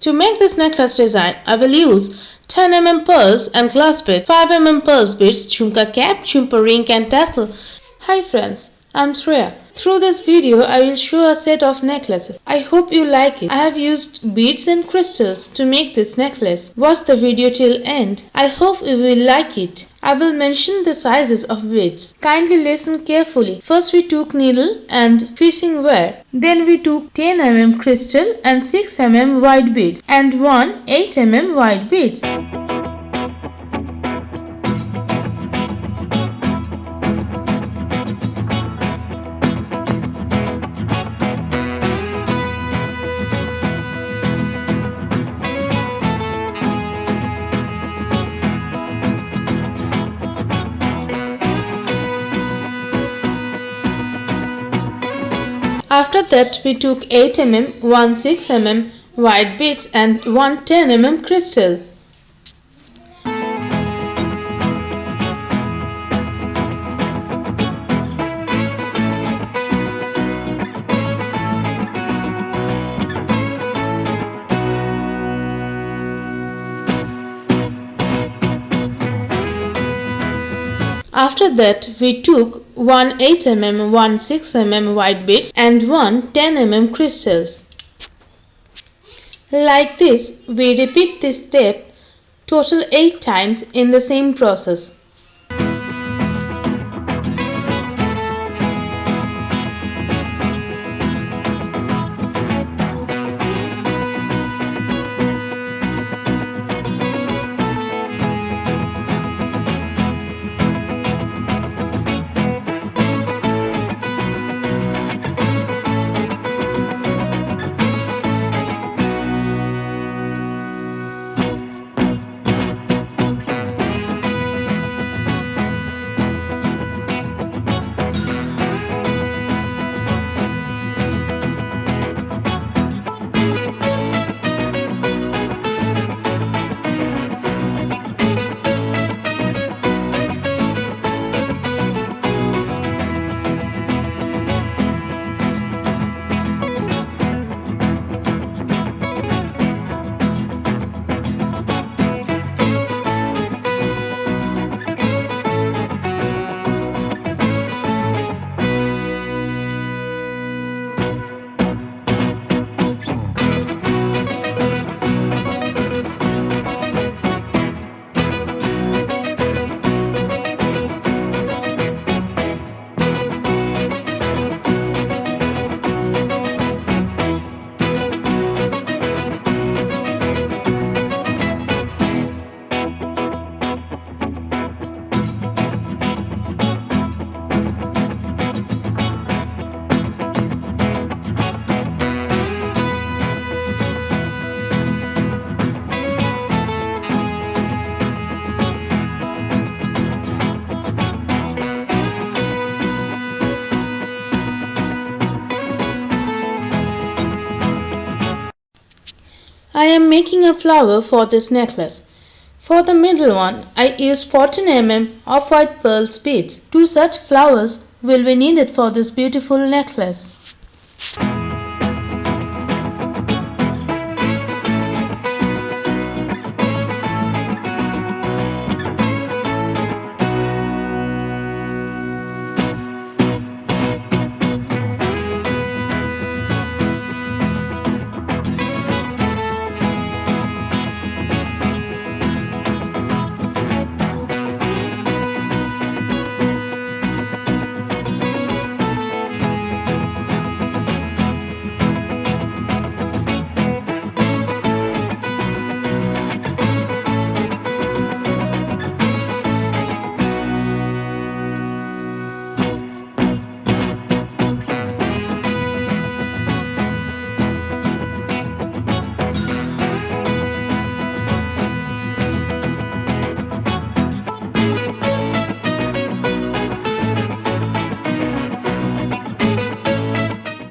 To make this necklace design, I will use 10 mm pearls and glass beads, 5 mm pearls beads, jhumka cap, jhumpa ring and tassel. Hi friends, I'm Shreya. Through this video, I will show a set of necklaces. I hope you like it. I have used beads and crystals to make this necklace. Watch the video till end. I hope you will like it. I will mention the sizes of beads. Kindly listen carefully. First we took needle and fishing wire. Then we took 10 mm crystal and 6 mm white bead and one 8 mm white beads. After that, we took 8 mm, one 6 mm white beads and one 10 mm crystal. After that, we took one 8 mm, one 6 mm white beads and one 10 mm crystals. Like this, we repeat this step total 8 times in the same process. I am making a flower for this necklace. For the middle one, I used 14 mm off-white pearls beads. 2 such flowers will be needed for this beautiful necklace.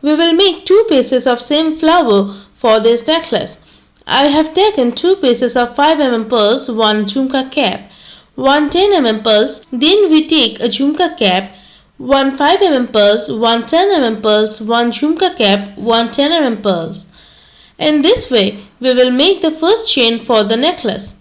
We will make 2 pieces of same flower for this necklace. I have taken 2 pieces of 5 mm pearls, 1 jhumka cap, 1 10 mm pearls, then we take a jhumka cap, 1 5 mm pearls, 1 10 mm pearls, 1 jhumka cap, 1 10 mm pearls. In this way, we will make the first chain for the necklace.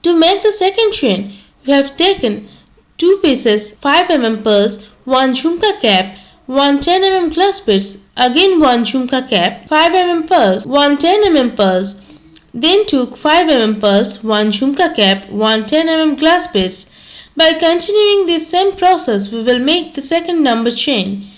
To make the second chain, we have taken 2 pieces 5 mm pearls, 1 jhumka cap, 1 10 mm glass beads, again 1 jhumka cap, 5 mm pearls, 1 10 mm pearls, then took 5 mm pearls, 1 jhumka cap, 1 10 mm glass beads. By continuing this same process, we will make the second number chain.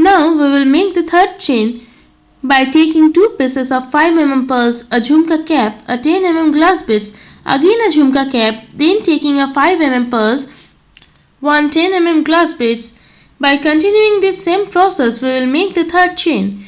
Now we will make the third chain by taking 2 pieces of 5 mm pearls, a jhumka cap, a 10 mm glass beads, again a jhumka cap, then taking a 5 mm pearls, 1 10 mm glass beads. By continuing this same process, we will make the third chain.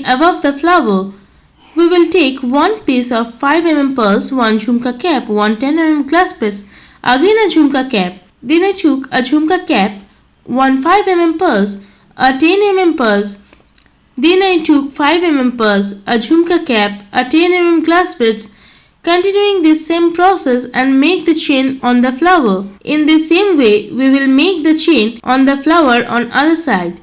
chain above the flower. We will take one piece of 5 mm pearls, one jhumka cap, one 10 mm glass beads, again a jhumka cap. Then I took a jhumka cap, one 5 mm pearls, a 10 mm pearls. Then I took 5 mm pearls, a jhumka cap, a 10 mm glass beads. Continuing this same process and make the chain on the flower. In the same way, we will make the chain on the flower on other side.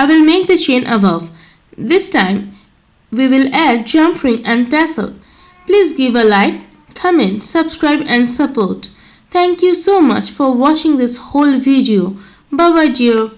I will make the chain above. This time we will add jump ring and tassel. Please give a like, comment, subscribe and support. Thank you so much for watching this whole video. Bye bye dear.